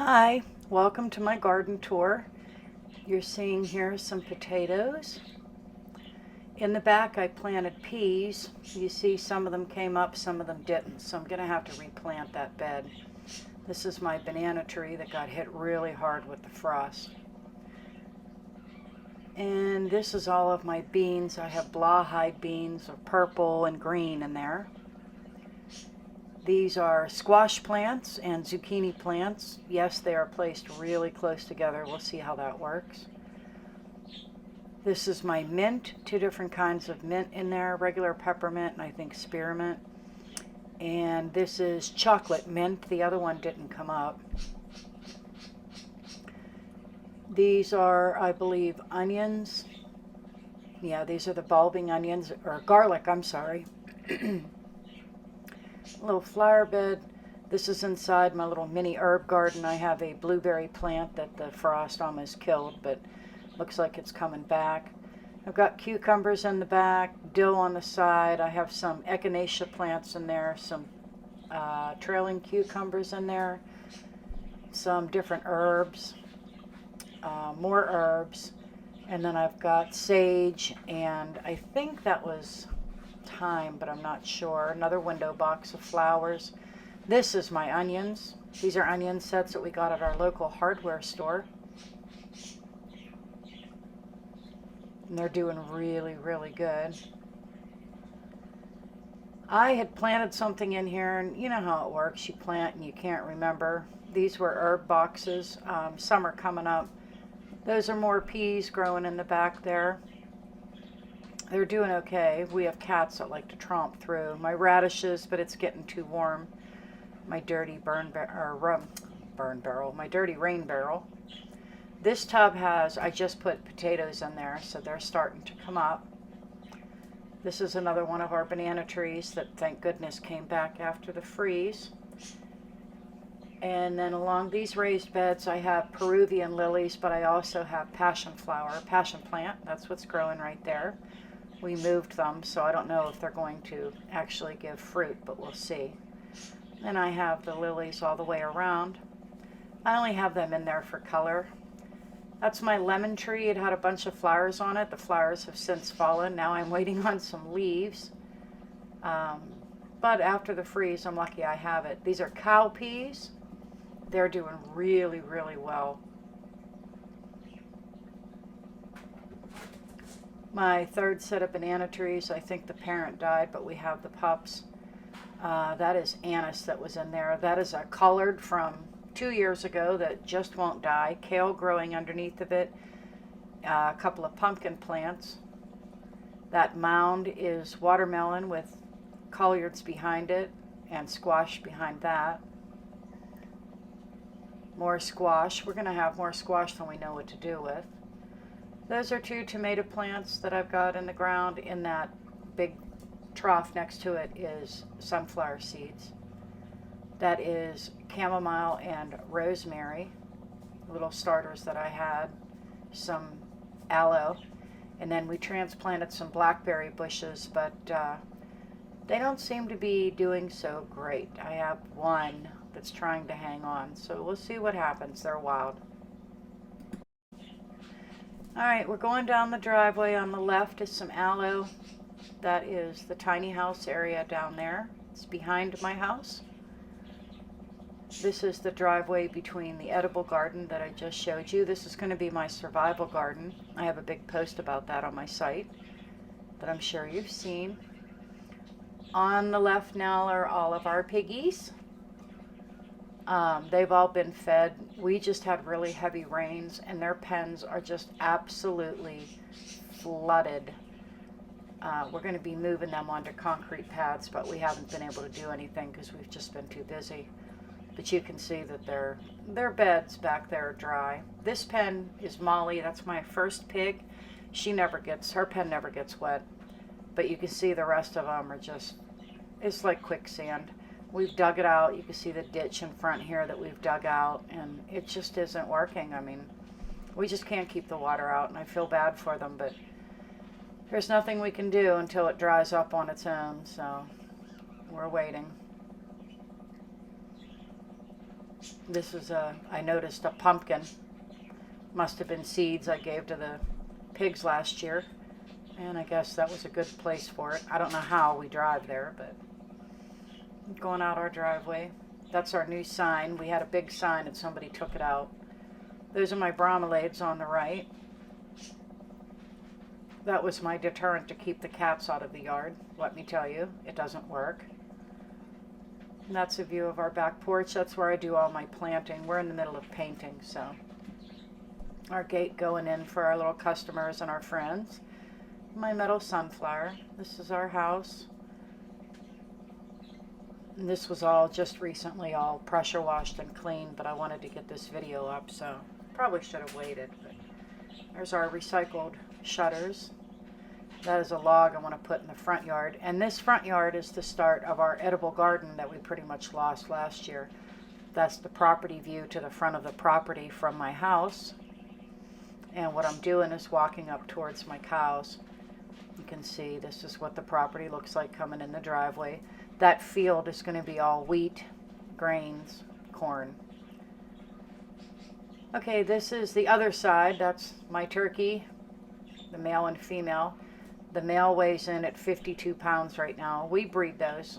Hi, welcome to my garden tour. You're seeing here some potatoes. In the back I planted peas. You see some of them came up, some of them didn't, so I'm going to have to replant that bed. This is my banana tree that got hit really hard with the frost. And this is all of my beans. I have blahide beans of purple and green in there. These are squash plants and zucchini plants. Yes, they are placed really close together. We'll see how that works. This is my mint, two different kinds of mint in there, regular peppermint and I think spearmint. And this is chocolate mint. The other one didn't come up. These are, I believe, onions. Yeah, these are the bulbing onions, or garlic, I'm sorry. A little flower bed. This is inside my little mini herb garden. I have a blueberry plant that the frost almost killed, but looks like it's coming back. I've got cucumbers in the back, dill on the side. I have some echinacea plants in there, some trailing cucumbers in there, some different herbs, more herbs, and then I've got sage, and I think that was thyme, but I'm not sure. Another window box of flowers. This is my onions. These are onion sets that we got at our local hardware store. And they're doing really, really good. I had planted something in here, and you know how it works. You plant and you can't remember. These were herb boxes. Some are coming up. Those are more peas growing in the back there. They're doing okay. We have cats that like to tromp through. My radishes, but it's getting too warm. My dirty burn barrel, my dirty rain barrel. This tub has, I just put potatoes in there, so they're starting to come up. This is another one of our banana trees that, thank goodness, came back after the freeze. And then along these raised beds, I have Peruvian lilies, but I also have passion plant. That's what's growing right there. We moved them, so I don't know if they're going to actually give fruit, but we'll see. And I have the lilies all the way around. I only have them in there for color. That's my lemon tree. It had a bunch of flowers on it. The flowers have since fallen. Now I'm waiting on some leaves. But after the freeze, I'm lucky I have it. These are cow peas. They're doing really, really well. My third set of banana trees, I think the parent died, but we have the pups. That is anise that was in there. That is a collard from 2 years ago that just won't die. Kale growing underneath of it. A couple of pumpkin plants. That mound is watermelon with collards behind it and squash behind that. More squash. We're going to have more squash than we know what to do with. Those are two tomato plants that I've got in the ground. In that big trough next to it is sunflower seeds. That is chamomile and rosemary, little starters that I had, some aloe, and then we transplanted some blackberry bushes, but they don't seem to be doing so great. I have one that's trying to hang on, so we'll see what happens. They're wild. All right, we're going down the driveway. On the left is some aloe. That is the tiny house area down there. It's behind my house. This is the driveway between the edible garden that I just showed you. This is going to be my survival garden. I have a big post about that on my site that I'm sure you've seen. On the left now are all of our piggies. They've all been fed. We just had really heavy rains and their pens are just absolutely flooded. We're going to be moving them onto concrete pads, but we haven't been able to do anything because we've just been too busy. But you can see that their beds back there are dry. This pen is Molly. That's my first pig. Her pen never gets wet. But you can see the rest of them are just, it's like quicksand. We've dug it out. You can see the ditch in front here that we've dug out, and it just isn't working. I mean, we just can't keep the water out, and I feel bad for them, but there's nothing we can do until it dries up on its own, so we're waiting. This is I noticed a pumpkin. Must have been seeds I gave to the pigs last year. And I guess that was a good place for it. I don't know how we drive there, but going out our driveway. That's our new sign. We had a big sign and somebody took it out. Those are my bromeliads on the right. That was my deterrent to keep the cats out of the yard. Let me tell you, it doesn't work. And that's a view of our back porch. That's where I do all my planting. We're in the middle of painting, so. Our gate going in for our little customers and our friends. My metal sunflower. This is our house. And this was all just recently all pressure washed and cleaned, but I wanted to get this video up, so probably should have waited. But there's our recycled shutters. That is a log I want to put in the front yard. And this front yard is the start of our edible garden that we pretty much lost last year. That's the property view to the front of the property from my house. And what I'm doing is walking up towards my cows. You can see this is what the property looks like coming in the driveway. That field is going to be all wheat, grains, corn. Okay, this is the other side. That's my turkey, the male and female. The male weighs in at 52 pounds right now. We breed those.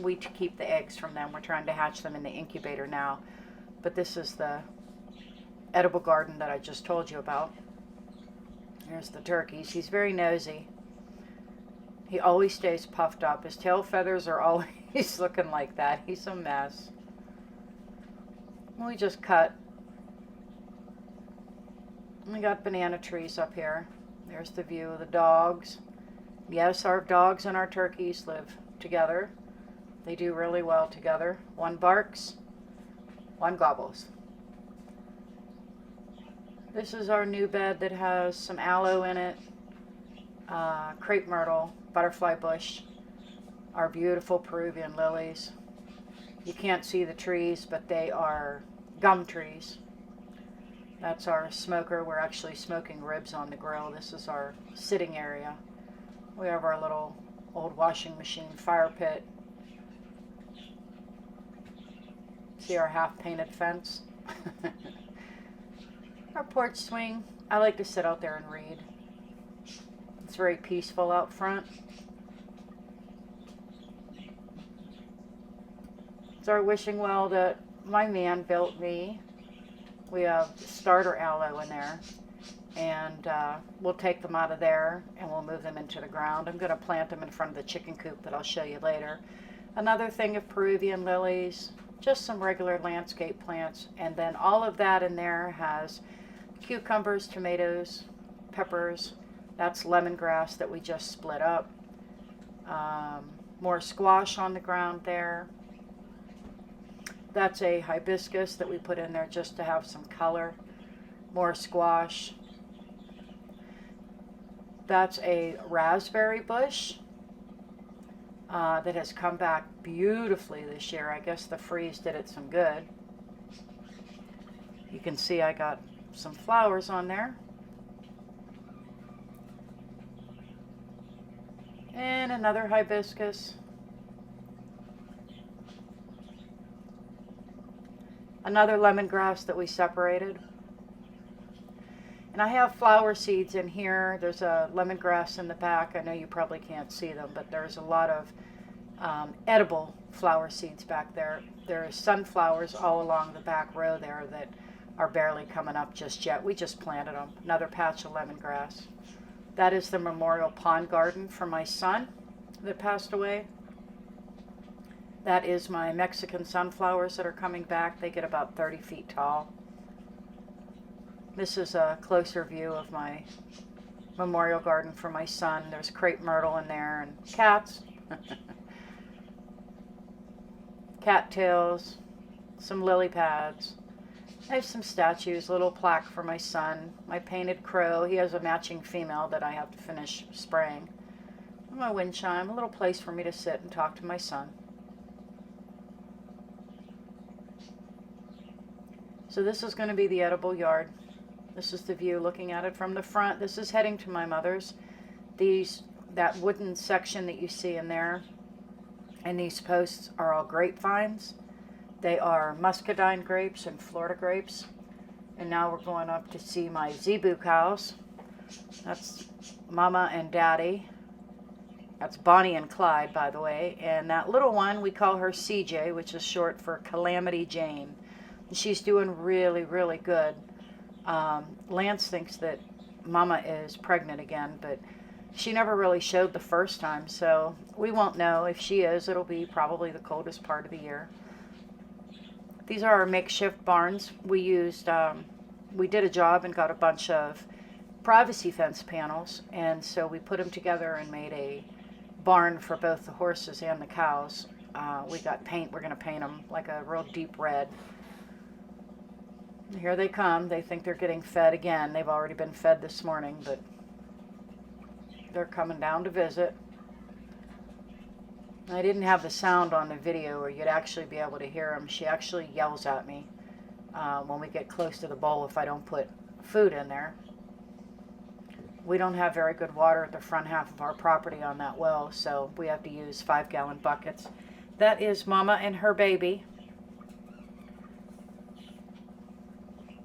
We keep the eggs from them. We're trying to hatch them in the incubator now. But this is the edible garden that I just told you about. Here's the turkeys. He's very nosy. He always stays puffed up. His tail feathers are always looking like that. He's a mess. We just cut. We got banana trees up here. There's the view of the dogs. Yes, our dogs and our turkeys live together. They do really well together. One barks, one gobbles. This is our new bed that has some aloe in it, crepe myrtle, butterfly bush, our beautiful Peruvian lilies. You can't see the trees, but they are gum trees. That's our smoker. We're actually smoking ribs on the grill. This is our sitting area. We have our little old washing machine fire pit. See our half-painted fence? Our porch swing. I like to sit out there and read. It's very peaceful out front. It's our wishing well that my man built me. We have starter aloe in there, and we'll take them out of there and we'll move them into the ground. I'm going to plant them in front of the chicken coop that I'll show you later. Another thing of Peruvian lilies, just some regular landscape plants, and then all of that in there has cucumbers, tomatoes, peppers. That's lemongrass that we just split up. More squash on the ground there. That's a hibiscus that we put in there just to have some color. More squash. That's a raspberry bush that has come back beautifully this year. I guess the freeze did it some good. You can see I got some flowers on there. And another hibiscus. Another lemongrass that we separated. And I have flower seeds in here. There's a lemongrass in the back. I know you probably can't see them, but there's a lot of edible flower seeds back there. There's sunflowers all along the back row there that are barely coming up just yet. We just planted them. Another patch of lemongrass. That is the memorial pond garden for my son that passed away. That is my Mexican sunflowers that are coming back. They get about 30 feet tall. This is a closer view of my memorial garden for my son. There's crepe myrtle in there and cats. Cattails, some lily pads. I have some statues, a little plaque for my son. My painted crow. He has a matching female that I have to finish spraying. And my wind chime, a little place for me to sit and talk to my son. So this is going to be the edible yard. This is the view looking at it from the front. This is heading to my mother's. That wooden section that you see in there and these posts are all grapevines. They are muscadine grapes and Florida grapes. And now we're going up to see my zebu cows. That's Mama and Daddy. That's Bonnie and Clyde, by the way. And that little one, we call her CJ, which is short for Calamity Jane. And she's doing really, really good. Lance thinks that Mama is pregnant again, but she never really showed the first time, so we won't know. If she is, it'll be probably the coldest part of the year. These are our makeshift barns. We did a job and got a bunch of privacy fence panels, and so we put them together and made a barn for both the horses and the cows. We got paint. We're going to paint them like a real deep red. Here they come. They think they're getting fed again. They've already been fed this morning, but they're coming down to visit. I didn't have the sound on the video where you'd actually be able to hear them. She actually yells at me when we get close to the bowl if I don't put food in there. We don't have very good water at the front half of our property on that well, so we have to use 5-gallon buckets. That is Mama and her baby.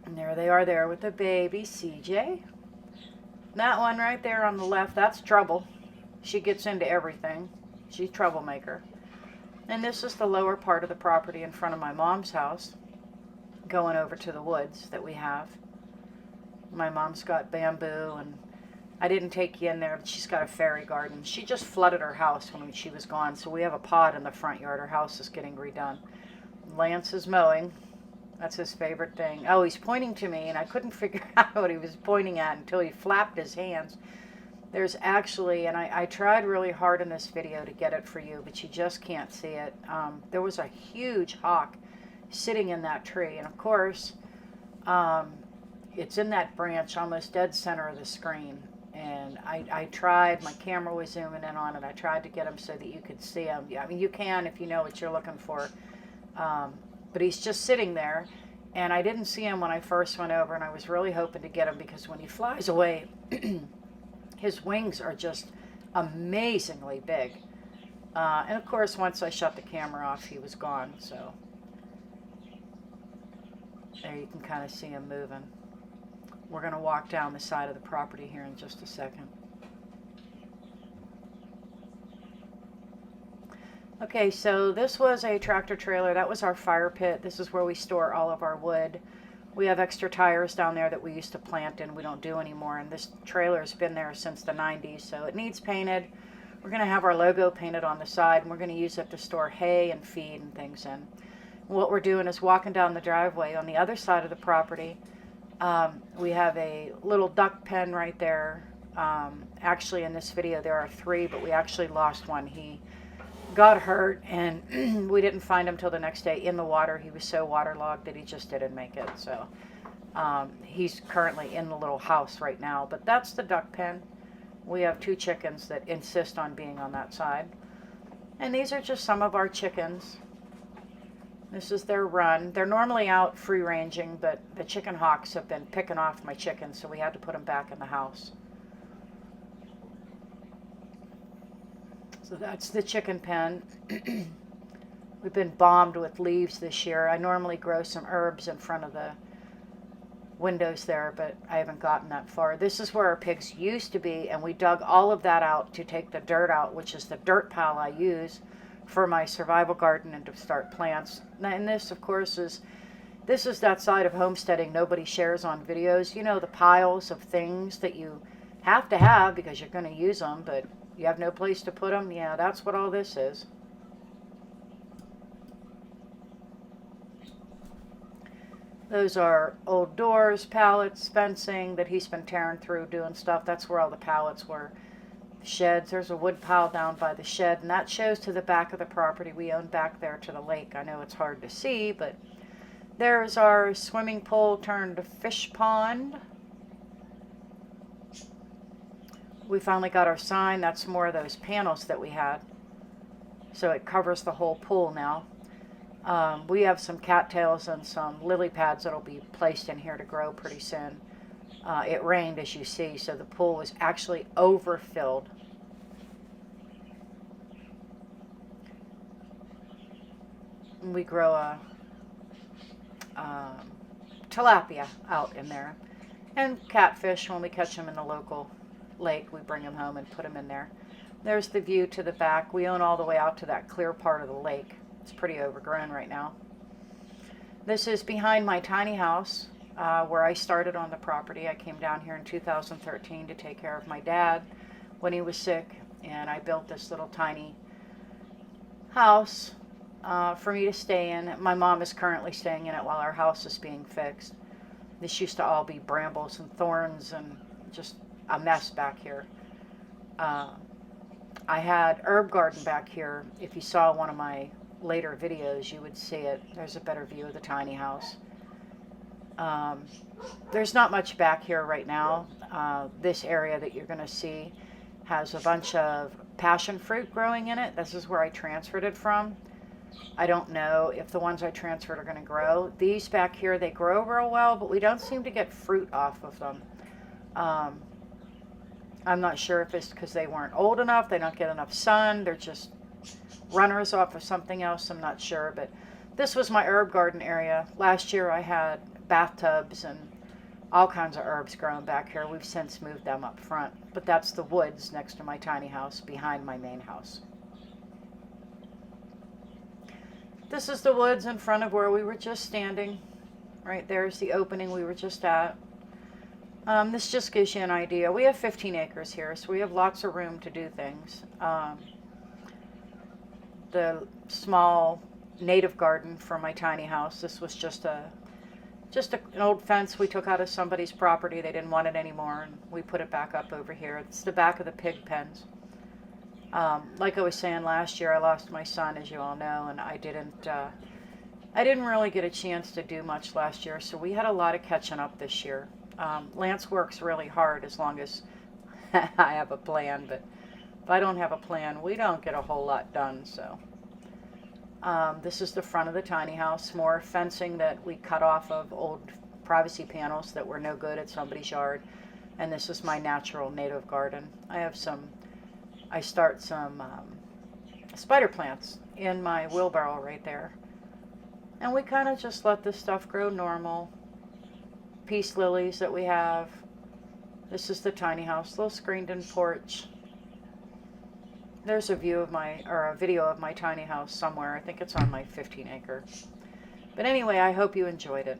And there they are there with the baby, CJ. That one right there on the left, that's Trouble. She gets into everything. She's a troublemaker. And this is the lower part of the property in front of my mom's house, going over to the woods that we have. My mom's got bamboo, and I didn't take you in there, but she's got a fairy garden. She just flooded her house when she was gone, so we have a pod in the front yard. Her house is getting redone. Lance is mowing. That's his favorite thing. Oh, he's pointing to me, and I couldn't figure out what he was pointing at until he flapped his hands. There's actually, and I tried really hard in this video to get it for you, but you just can't see it. There was a huge hawk sitting in that tree, and of course, it's in that branch almost dead center of the screen. And I tried, my camera was zooming in on it, I tried to get him so that you could see him. Yeah, I mean, you can if you know what you're looking for. But he's just sitting there, and I didn't see him when I first went over, and I was really hoping to get him because when he flies away, his wings are just amazingly big. And of course, once I shut the camera off, he was gone. So there you can kind of see him moving. We're going to walk down the side of the property here in just a second. Okay, so this was a tractor trailer. That was our fire pit. This is where we store all of our wood. We have extra tires down there that we used to plant in. We don't do anymore. And this trailer's been there since the 90s, so it needs painted. We're going to have our logo painted on the side, and we're going to use it to store hay and feed and things in. What we're doing is walking down the driveway. On the other side of the property, we have a little duck pen right there. Actually, in this video, there are 3, but we actually lost one. He got hurt, and we didn't find him till the next day in the water. He was so waterlogged that he just didn't make it. So he's currently in the little house right now. But that's the duck pen. We have 2 chickens that insist on being on that side. And these are just some of our chickens. This is their run. They're normally out free ranging, but the chicken hawks have been picking off my chickens, so we had to put them back in the house. So that's the chicken pen. We've been bombed with leaves this year. I normally grow some herbs in front of the windows there, but I haven't gotten that far. This is where our pigs used to be, and we dug all of that out to take the dirt out, which is the dirt pile I use for my survival garden and to start plants. And this, of course, is that side of homesteading nobody shares on videos. You know, the piles of things that you have to have because you're going to use them, but you have no place to put them. Yeah, that's what all this is. Those are old doors, pallets, fencing that he's been tearing through doing stuff. That's where all the pallets were. Sheds. There's a wood pile down by the shed, and that shows to the back of the property we own back there to the lake. I know it's hard to see, but there's our swimming pool turned fish pond. We finally got our sign. That's more of those panels that we had. So it covers the whole pool now. We have some cattails and some lily pads that'll be placed in here to grow pretty soon. It rained, as you see, so the pool was actually overfilled. And we grow tilapia out in there. And catfish, when we catch them in the local lake, we bring them home and put them in there. There's the view to the back. We own all the way out to that clear part of the lake. It's pretty overgrown right now. This is behind my tiny house where I started on the property. I came down here in 2013 to take care of my dad when he was sick, and I built this little tiny house for me to stay in. My mom is currently staying in it while our house is being fixed. This used to all be brambles and thorns and just a mess back here. I had herb garden back here. If you saw one of my later videos, you would see it. There's a better view of the tiny house. There's not much back here right now. This area that you're going to see has a bunch of passion fruit growing in it. This is where I transferred it from. I don't know if the ones I transferred are going to grow. These back here, they grow real well, but we don't seem to get fruit off of them. I'm not sure if it's because they weren't old enough, they don't get enough sun, they're just runners off of something else, I'm not sure. But this was my herb garden area. Last year I had bathtubs and all kinds of herbs growing back here. We've since moved them up front. But that's the woods next to my tiny house behind my main house. This is the woods in front of where we were just standing. Right there's the opening we were just at. This just gives you an idea. We have 15 acres here, so we have lots of room to do things. The small native garden for my tiny house, this was just an old fence we took out of somebody's property. They didn't want it anymore, and we put it back up over here. It's the back of the pig pens. Like I was saying, last year I lost my son, as you all know, and I didn't really get a chance to do much last year, so we had a lot of catching up this year. Lance works really hard as long as I have a plan, but if I don't have a plan, we don't get a whole lot done. So this is the front of the tiny house, more fencing that we cut off of old privacy panels that were no good at somebody's yard. And this is my natural native garden. I start some spider plants in my wheelbarrow right there. And we kind of just let this stuff grow normal. Peace lilies that we have. This is the tiny house, little screened-in porch. There's a video of my tiny house somewhere. I think it's on my 15 acre. But anyway, I hope you enjoyed it.